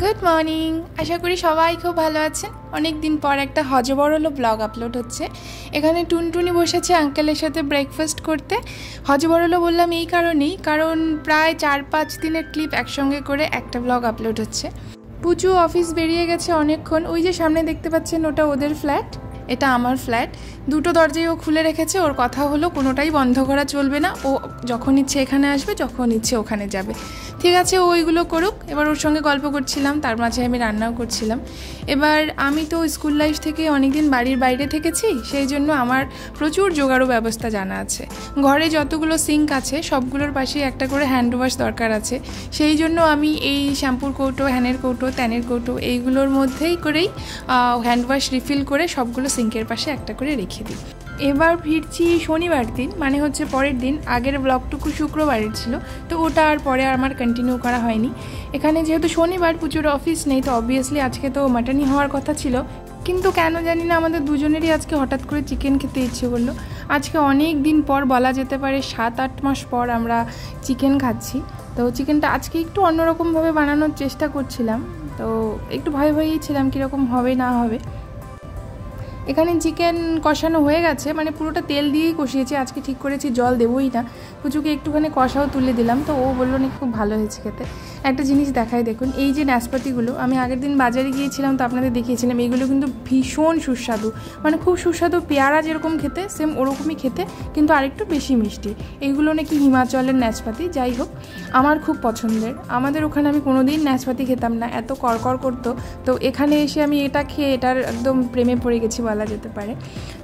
Good morning. আশা করি সবাই খুব ভালো আছেন। অনেক দিন পর একটা হজবরল ব্লগ আপলোড হচ্ছে। এখানে টুনটুনি বসেছে আঙ্কেলের সাথে ব্রেকফাস্ট করতে। হজবরল বললাম এই কারণেই, কারণ প্রায় 4-5 দিনের ক্লিপ একসঙ্গে করে একটা ব্লগ আপলোড হচ্ছে। পুচু অফিস বেরিয়ে গেছে অনেকক্ষণ। ওই যে সামনে দেখতে পাচ্ছেন ওটা ওদের ফ্ল্যাট, এটা আমার ফ্ল্যাট। দুটো দরজাই ও খুলে রেখেছে। ওর কথা হলো কোনোটাই বন্ধ করা চলবে না, ও যখন ইচ্ছে এখানে আসবে, যখন ইচ্ছে ওখানে যাবে। ঠিক আছে, ও ওইগুলো করুক। এবার ওর সঙ্গে গল্প করছিলাম, তার মাঝে আমি রান্নাও করছিলাম। এবার আমি তো স্কুল লাইফ থেকে অনেকদিন বাড়ির বাইরে থেকেছি, সেই জন্য আমার প্রচুর জোগাড়ও ব্যবস্থা জানা আছে। ঘরে যতগুলো সিঙ্ক আছে সবগুলোর পাশে একটা করে হ্যান্ড ওয়াশ দরকার আছে। সেই জন্য আমি এই শ্যাম্পুর কৌটো, হ্যানের কৌটো, ত্যানের কৌটো এইগুলোর মধ্যেই করেই হ্যান্ড ওয়াশ রিফিল করে সবগুলো সিঙ্কের পাশে একটা করে রেখে দিই। এবার ফিরছি শনিবার দিন, মানে হচ্ছে পরের দিন। আগের ব্লগটুকু শুক্রবারের ছিল, তো ওটা আর পরে আমার কন্টিনিউ করা হয়নি। এখানে যেহেতু শনিবার প্রচুর অফিস নেই, তো অবভিয়াসলি আজকে তো মাটনই হওয়ার কথা ছিল, কিন্তু কেন জানি না আমাদের দুজনেরই আজকে হঠাৎ করে চিকেন খেতে ইচ্ছে করলো। আজকে অনেক দিন পর, বলা যেতে পারে 7-8 মাস পর আমরা চিকেন খাচ্ছি। তো চিকেনটা আজকে একটু অন্যরকমভাবে বানানোর চেষ্টা করছিলাম, তো একটু ভয়ে ভয়েই ছিলাম কীরকম হবে না হবে। এখানে চিকেন কষানো হয়ে গেছে, মানে পুরোটা তেল দিয়েই কষিয়েছি। আজকে ঠিক করেছি জল দেবই না। পুচুকে একটুখানি কষাও তুলে দিলাম, তো ও বললো না খুব ভালো হয়েছে খেতে। একটা জিনিস দেখাই, দেখুন এই যে নাশপাতিগুলো, আমি আগের দিন বাজারে গিয়েছিলাম তো আপনাদের দেখিয়েছিলাম। এইগুলো কিন্তু ভীষণ সুস্বাদু, মানে খুব সুস্বাদু। পেয়ারা যেরকম খেতে সেম ওরকমই খেতে, কিন্তু আরেকটু বেশি মিষ্টি। এইগুলো নাকি হিমাচলের নাশপাতি। যাই হোক, আমার খুব পছন্দের। আমাদের ওখানে আমি কোনোদিন নাশপাতি খেতাম না, এত করকর করতো। তো এখানে এসে আমি এটা খেয়ে এটার একদম প্রেমে পড়ে গেছি বলা যেতে পারে।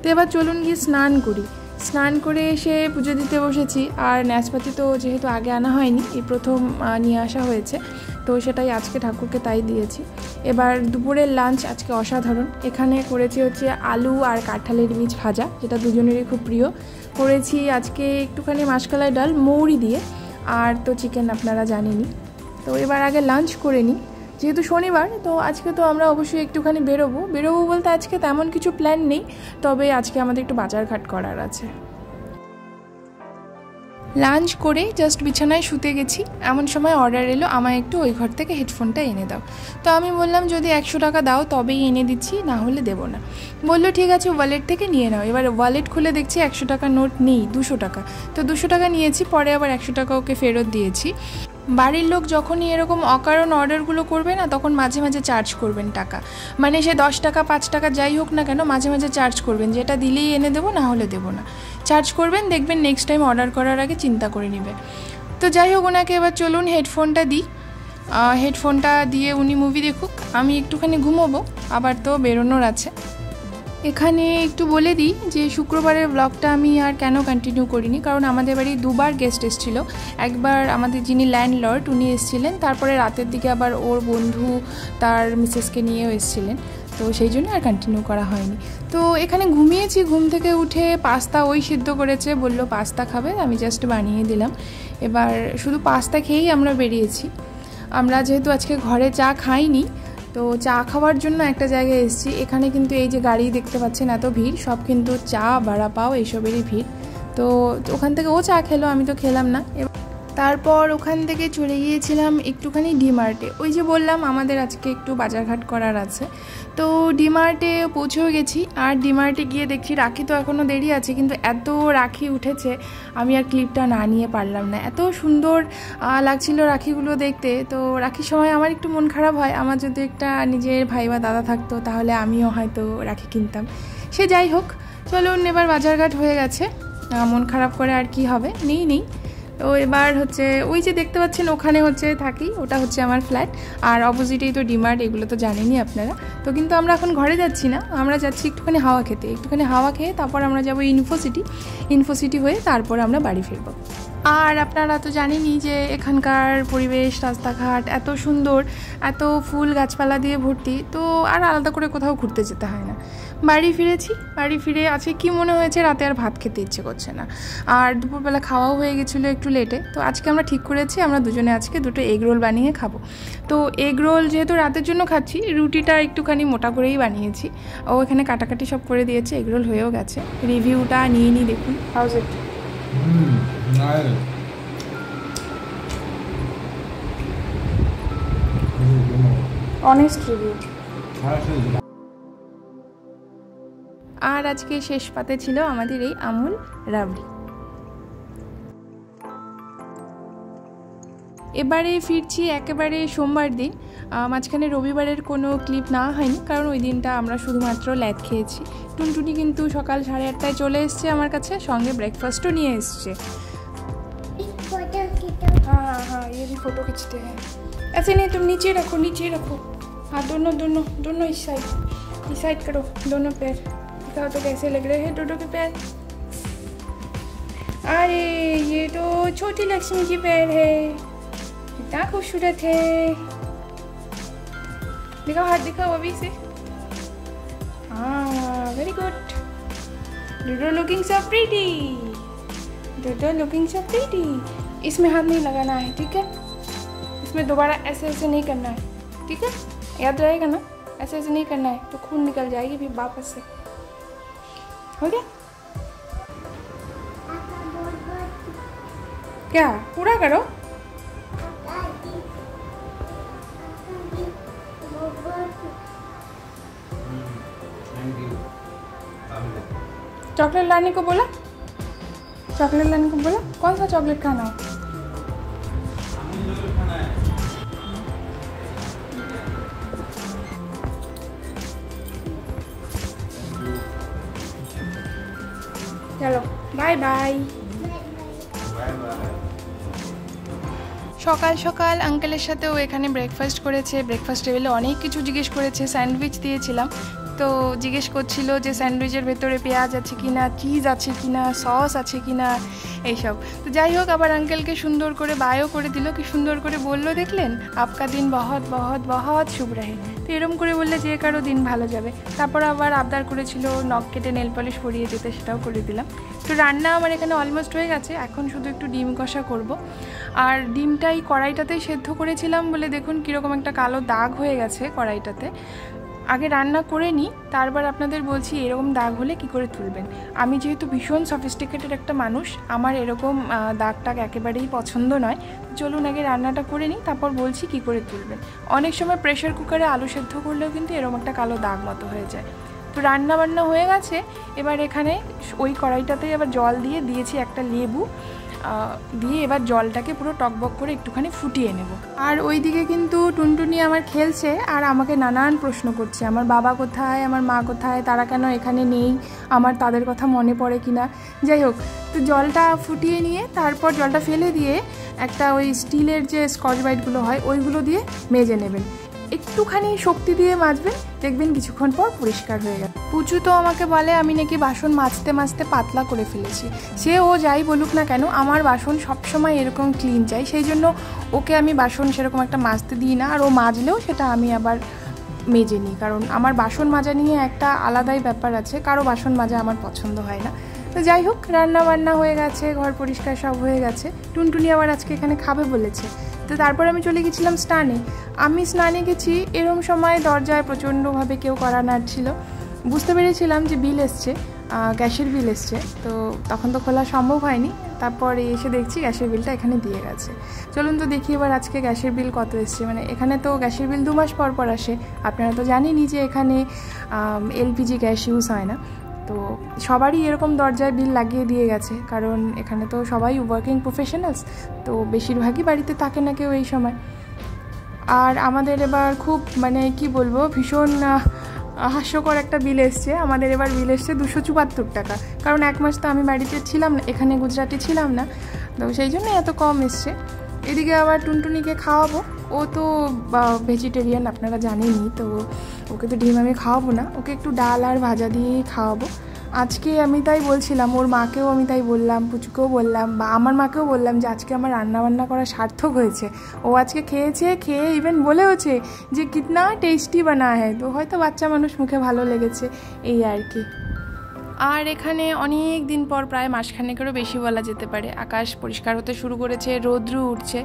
তো এবার চলুন গিয়ে স্নান করি। স্নান করে এসে পুজো দিতে বসেছি। আর নাশপাতি তো যেহেতু আগে আনা হয়নি, এই প্রথম নিয়ে আসা হয়েছে, তো সেটাই আজকে ঠাকুরকে তাই দিয়েছি। এবার দুপুরের লাঞ্চ আজকে অসাধারণ। এখানে করেছি হচ্ছে আলু আর কাঁঠালের বীজ ভাজা, যেটা দুজনেরই খুব প্রিয়। করেছি আজকে একটুখানি মাসকলাই ডাল মৌরি দিয়ে, আর তো চিকেন আপনারা জানেনই। তো এবার আগে লাঞ্চ করে নিই। যেহেতু শনিবার, তো আজকে তো আমরা অবশ্যই একটুখানি বেরোবো বলতে আজকে তেমন কিছু প্ল্যান নেই, তবে আজকে আমাদের একটু বাজারঘাট করার আছে। লাঞ্চ করে জাস্ট বিছানায় শুতে গেছি, এমন সময় অর্ডার এলো আমায় একটু ওই ঘর থেকে হেডফোনটা এনে দাও। তো আমি বললাম যদি 100 টাকা দাও তবেই এনে দিচ্ছি, না হলে দেবো না। বললো ঠিক আছে, ওয়ালেট থেকে নিয়ে নাও। এবার ওয়ালেট খুলে দেখছি 100 টাকার নোট নেই, 200 টাকা। তো 200 টাকা নিয়েছি, পরে আবার 100 টাকা ওকে ফেরত দিয়েছি। বাড়ির লোক যখনই এরকম অকারণ অর্ডারগুলো করবে না, তখন মাঝে মাঝে চার্জ করবেন টাকা, মানে সে 10 টাকা 5 টাকা যাই হোক না কেন, মাঝে মাঝে চার্জ করবেন। যেটা দিলেই এনে দেবো, না হলে দেবো না। চার্জ করবেন, দেখবেন নেক্সট টাইম অর্ডার করার আগে চিন্তা করে নেবে। তো যাই হোক, ওনাকে এবার চলুন হেডফোনটা দিই। হেডফোনটা দিয়ে উনি মুভি দেখুক, আমি একটুখানি ঘুমোবো, আবার তো বেরোনোর আছে। এখানে একটু বলে দিই যে শুক্রবারের ব্লগটা আমি আর কেন কন্টিনিউ করিনি, কারণ আমাদের বাড়ি দুবার গেস্ট এসেছিলো। একবার আমাদের যিনি ল্যান্ডলর্ড উনি এসেছিলেন, তারপরে রাতের দিকে আবার ওর বন্ধু তার মিসেসকে নিয়েও এসেছিলেন, তো সেই জন্য আর কন্টিনিউ করা হয়নি। তো এখানে ঘুমিয়েছি, ঘুম থেকে উঠে পাস্তা ওই সিদ্ধ করেছে, বললো পাস্তা খাবে, আমি জাস্ট বানিয়ে দিলাম। এবার শুধু পাস্তা খেয়েই আমরা বেরিয়েছি। আমরা যেহেতু আজকে ঘরে চা খাইনি, তো চা খাওয়ার জন্য একটা জায়গায় এসেছি। এখানে কিন্তু এই যে গাড়ি দেখতে পাচ্ছেন, এত ভিড়, সব কিন্তু চা বড়া পাও এইসবেরই ভিড়। তো ওখান থেকে ও চা খেলো, আমি তো খেলাম না। তারপর ওখান থেকে চলে গিয়েছিলাম একটুখানি ডিমার্টে। ওই যে বললাম আমাদের আজকে একটু বাজারঘাট করার আছে, তো ডিমার্টে পৌঁছেও গেছি। আর ডিমার্টে গিয়ে দেখছি রাখি তো এখনও দেরি আছে, কিন্তু এত রাখি উঠেছে আমি আর ক্লিপটা না নিয়ে পারলাম না। এত সুন্দর লাগছিল রাখিগুলো দেখতে। তো রাখির সময় আমার একটু মন খারাপ হয়, আমার যদি একটা নিজের ভাই বা দাদা থাকতো তাহলে আমিও হয়তো রাখি কিনতাম। সে যাই হোক, চলুন এবার বাজারঘাট হয়ে গেছে, মন খারাপ করে আর কি হবে, নেই। তো এবার হচ্ছে ওই যে দেখতে পাচ্ছেন ওখানে হচ্ছে থাকি, ওটা হচ্ছে আমার ফ্ল্যাট, আর অপোজিটেই তো ডিমার্ট, এগুলো তো জানেনই আপনারা। তো কিন্তু আমরা এখন ঘরে যাচ্ছি না, আমরা যাচ্ছি একটুখানি হাওয়া খেতে। একটুখানি হাওয়া খেয়ে তারপর আমরা যাবো ইনফোসিটি হয়ে তারপর আমরা বাড়ি ফিরবো। আর আপনারা তো জানেনই যে এখানকার পরিবেশ, রাস্তাঘাট এত সুন্দর, এত ফুল গাছপালা দিয়ে ভর্তি, তো আর আলাদা করে কোথাও ঘুরতে যেতে হয় না। বাড়ি ফিরেছি, বাড়ি ফিরে আজকে কি মনে হয়েছে, রাতে আর ভাত খেতে ইচ্ছে করছে না। আর দুপুরবেলা খাওয়াও হয়ে গেছিলো একটু লেটে, তো আজকে আমরা ঠিক করেছি আমরা দুজনে আজকে 2টো এগ রোল বানিয়ে খাবো। তো এগ রোল যেহেতু রাতের জন্য খাচ্ছি, রুটিটা একটুখানি মোটা করেই বানিয়েছি। ও এখানে কাটাকাটি সব করে দিয়েছে, এগ রোল হয়েও গেছে। রিভিউটা নিয়ে নিই, দেখুন। How's it? Honest review. আর আজকে শেষ পাতে ছিল আমাদের এই আমুল রাবড়ি। এবারে ফিরছি একেবারে সোমবার দিন। মাঝখানে রবিবারের কোনো ক্লিপ না হয়নি, কারণ ওই দিনটা আমরা শুধুমাত্র ল্যাদ খেয়েছি। টুনটুনি কিন্তু সকাল 8:30টায় চলে এসছে আমার কাছে, সঙ্গে ব্রেকফাস্টও নিয়ে এসছে। हाँ हाँ ये भी फोटो खींचते हैं। ऐसे नहीं, तुम नीचे रखो, नीचे रखो। हाँ दोनों दोनों दोनों इस साइड करो, दोनों पैर दिखाओ तो कैसे लग रहे हैं डोडो के पैर। अरे ये तो छोटी लक्ष्मी की पैर है, कितना खूबसूरत है। दिखाओ हाथ दिखाओ अभी से। हाँ very good, Dodo looking so pretty, Dodo looking so pretty. इसमें हाथ नहीं लगाना है, ठीक है? इसमें दोबारा ऐसे ऐसे नहीं करना है, ठीक है? याद रहेगा ना, ऐसे ऐसे नहीं करना है तो खून निकल जाएगी फिर वापस से। हो गया? क्या पूरा करो? चॉकलेट लाने को बोला, चॉकलेट लाने को बोला। कौन सा चॉकलेट खाना है? चलो बाय बाय। সকাল সকাল আঙ্কেলের সাথেও এখানে ব্রেকফাস্ট করেছে। ব্রেকফাস্ট টেবিলে অনেক কিছু জিজ্ঞেস করেছে। স্যান্ডউইচ দিয়েছিলাম, তো জিজ্ঞেস করছিল যে স্যান্ডউইচের ভেতরে পেঁয়াজ আছে কি না, চিজ আছে কি না, সস আছে কি না, এইসব। তো যাই হোক, আবার আঙ্কেলকে সুন্দর করে বায়ও করে দিল। কি সুন্দর করে বললো দেখলেন, আপকা দিন বহুত বহুত বহুত শুভ রহে। তো এরম করে বললে যে কারো দিন ভালো যাবে। তারপর আবার আবদার করেছিল নখ কেটে নেল পলিশ পরিয়ে দিতে, সেটাও করে দিলাম। তো রান্না আমার এখানে অলমোস্ট হয়ে গেছে, এখন শুধু একটু ডিম কষা করব। আর ডিমটাই কড়াইটাতেই সেদ্ধ করেছিলাম বলে দেখুন কীরকম একটা কালো দাগ হয়ে গেছে কড়াইটাতে। আগে রান্না করে নিই, তারপর আপনাদের বলছি এরকম দাগ হলে কি করে তুলবেন। আমি যেহেতু ভীষণ সফিস্টিকেটেড একটা মানুষ, আমার এরকম দাগ টাগ একেবারেই পছন্দ নয়। চলুন আগে রান্নাটা করে নিই, তারপর বলছি কি করে তুলবেন। অনেক সময় প্রেশার কুকারে আলু সেদ্ধ করলেও কিন্তু এরকম একটা কালো দাগ মতো হয়ে যায়। তো রান্না বান্না হয়ে গেছে। এবার এখানে ওই কড়াইটাতেই আবার জল দিয়ে দিয়েছি একটা লেবু দিয়ে, এবার জলটাকে পুরো টকবক করে একটুখানি ফুটিয়ে নেব। আর ওইদিকে কিন্তু টুনটুনি আমার খেলছে আর আমাকে নানান প্রশ্ন করছে, আমার বাবা কোথায়, আমার মা কোথায়, তারা কেন এখানে নেই, আমার তাদের কথা মনে পড়ে কিনা। যাই হোক, তো জলটা ফুটিয়ে নিয়ে তারপর জলটা ফেলে দিয়ে একটা ওই স্টিলের যে স্কচ ব্রাইটগুলো হয় ওইগুলো দিয়ে মেজে নেবেন। একটুখানি শক্তি দিয়ে মাজবেন, দেখবেন কিছুক্ষণ পর পরিষ্কার হয়ে গেল। পুচু তো আমাকে বলে আমি নাকি বাসন মাজতে মাজতে পাতলা করে ফেলেছি। সে ও যাই বলুক না কেন, আমার বাসন সবসময় এরকম ক্লিন চাই, সেই জন্য ওকে আমি বাসন সেরকম একটা মাজতে দিই না। আর ও মাজলেও সেটা আমি আবার মেজে নিই, কারণ আমার বাসন মাজা নিয়ে একটা আলাদাই ব্যাপার আছে, কারো বাসন মাজা আমার পছন্দ হয় না। তো যাই হোক, রান্না বান্না হয়ে গেছে, ঘর পরিষ্কার সব হয়ে গেছে। টুনটুনি আবার আজকে এখানে খাবে বলেছে। তো তারপর আমি চলে গেছিলাম স্নানে। আমি স্নানে গেছি, এরম সময় দরজায় প্রচণ্ডভাবে কেউ কড়া নাড়ছিল। বুঝতে পেরেছিলাম যে বিল এসছে, গ্যাসের বিল এসছে, তো তখন তো খোলা সম্ভব হয়নি। তারপর এসে দেখছি গ্যাসের বিলটা এখানে দিয়ে গেছে। চলুন তো দেখি এবার আজকে গ্যাসের বিল কত এসছে। মানে এখানে তো গ্যাসের বিল 2 মাস পর পর আসে। আপনারা তো জানেনই যে এখানে এলপিজি গ্যাস ইউজ হয় না। তো সবারই এরকম দরজায় বিল লাগিয়ে দিয়ে গেছে, কারণ এখানে তো সবাই ওয়ার্কিং প্রফেশনালস, তো বেশিরভাগই বাড়িতে থাকে না কেউ এই সময়। আর আমাদের এবার খুব মানে কি বলবো, ভীষণ হাস্যকর একটা বিল এসছে। আমাদের এবার বিল এসছে 274 টাকা, কারণ 1 মাস তো আমি বাড়িতে ছিলাম না, এখানে গুজরাটে ছিলাম না, তো সেই জন্য এত কম এসছে। এদিকে আবার টুনটুনিকে খাওয়াবো, ও তো ভেজিটেরিয়ান আপনারা জানেনই, তো ওকে তো ডিম আমি খাওয়াবো না, ওকে একটু ডাল আর ভাজা দিয়েই খাওয়াবো আজকে। আমি তাই বলছিলাম, ওর মাকেও আমি তাই বললাম, পুচুকেও বললাম, বা আমার মাকেও বললাম যে আজকে আমার রান্নাবান্না করা সার্থক হয়েছে। ও আজকে খেয়েছে, খেয়ে ইভেন বলেওছে যে কিতনা টেস্টি বানা হ্যায়। তো হয়তো বাচ্চা মানুষ, মুখে ভালো লেগেছে, এই আর কি। আর এখানে অনেক দিন পর, প্রায় মাসখানেকেরও বেশি বলা যেতে পারে, আকাশ পরিষ্কার হতে শুরু করেছে, রৌদ্র উঠছে।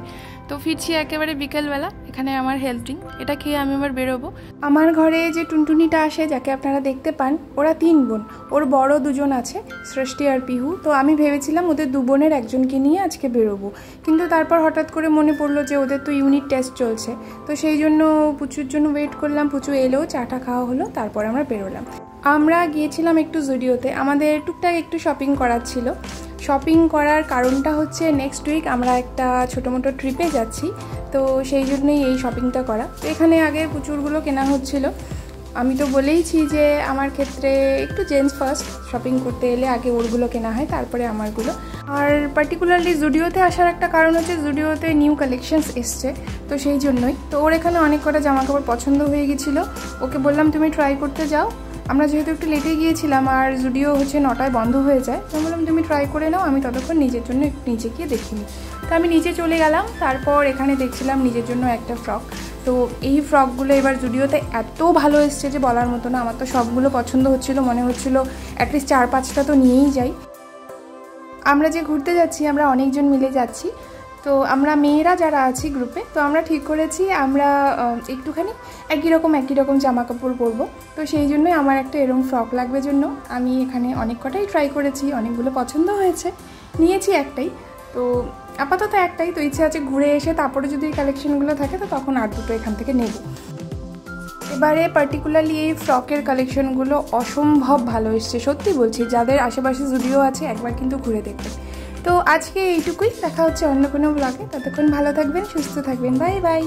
তো ফিরছি একেবারে বিকেলবেলা। এখানে আমার হেলথ ড্রিঙ্ক, এটা খেয়ে আমি আবার বেরোবো। আমার ঘরে যে টুনটুনিটা আসে, যাকে আপনারা দেখতে পান, ওরা 3 বোন। ওর বড় 2জন আছে, সৃষ্টি আর পিহু। তো আমি ভেবেছিলাম ওদের 2 বোনের একজনকে নিয়ে আজকে বেরোবো, কিন্তু তারপর হঠাৎ করে মনে পড়লো যে ওদের তো ইউনিট টেস্ট চলছে। তো সেই জন্য পুচুর জন্য ওয়েট করলাম। পুচু এলো, চাটা খাওয়া হলো, তারপর আমরা বেরোলাম। আমরা গিয়েছিলাম একটু জুডিওতে, আমাদের টুকটাক একটু শপিং করার ছিল। শপিং করার কারণটা হচ্ছে নেক্সট উইক আমরা একটা ছোটো মোটো ট্রিপে যাচ্ছি, তো সেই জন্যই এই শপিংটা করা। তো এখানে আগে প্রচুরগুলো কেনা হচ্ছিল। আমি তো বলেইছি যে আমার ক্ষেত্রে একটু জেন্টস ফার্স্ট, শপিং করতে এলে আগে ওরগুলো কেনা হয়, তারপরে আমারগুলো। আর পার্টিকুলারলি জুডিওতে আসার একটা কারণ হচ্ছে জুডিওতে নিউ কালেকশনস এসছে, তো সেই জন্যই। তো ওর এখানে অনেক কটা জামাকাপড় পছন্দ হয়ে গেছিলো, ওকে বললাম তুমি ট্রাই করতে যাও। আমরা যেহেতু একটু লেটে গিয়েছিলাম আর জুডিও হচ্ছে 9টায় বন্ধ হয়ে যায়, তো বললাম তুমি ট্রাই করে নাও, আমি ততক্ষণ নিজের জন্য একটু নিচে গিয়ে দেখিনি। তো আমি নিচে চলে গেলাম। তারপর এখানে দেখছিলাম নিজের জন্য একটা ফ্রক। তো এই ফ্রকগুলো এবার জুডিওতে এত ভালো এসছে যে বলার মতো না। আমার তো সবগুলো পছন্দ হচ্ছিল, মনে হচ্ছিল অ্যাটলিস্ট 4-5টা তো নিয়েই যাই। আমরা যে ঘুরতে যাচ্ছি আমরা অনেকজন মিলে যাচ্ছি। তো আমরা মেয়েরা যারা আছি গ্রুপে, তো আমরা ঠিক করেছি আমরা একটুখানি একই রকম জামা কাপড় পরবো। তো সেই জন্যই আমার একটা এরকম ফ্রক লাগবে জন্য আমি এখানে অনেক কটাই ট্রাই করেছি, অনেকগুলো পছন্দ হয়েছে, নিয়েছি একটাই। তো আপাতত একটাই, তো ইচ্ছে আছে ঘুরে এসে তারপরে যদি এই কালেকশনগুলো থাকে তো তখন আর 2টো এখান থেকে নেব। এবারে পার্টিকুলারলি এই ফ্রকের কালেকশনগুলো অসম্ভব ভালো এসছে, সত্যি বলছি। যাদের আশেপাশে জুডিও আছে একবার কিন্তু ঘুরে দেখবে। তো আজকে এইটুকুই, দেখা হচ্ছে অন্য কোনো ব্লগে। ততক্ষণ ভালো থাকবেন, সুস্থ থাকবেন, বাই বাই।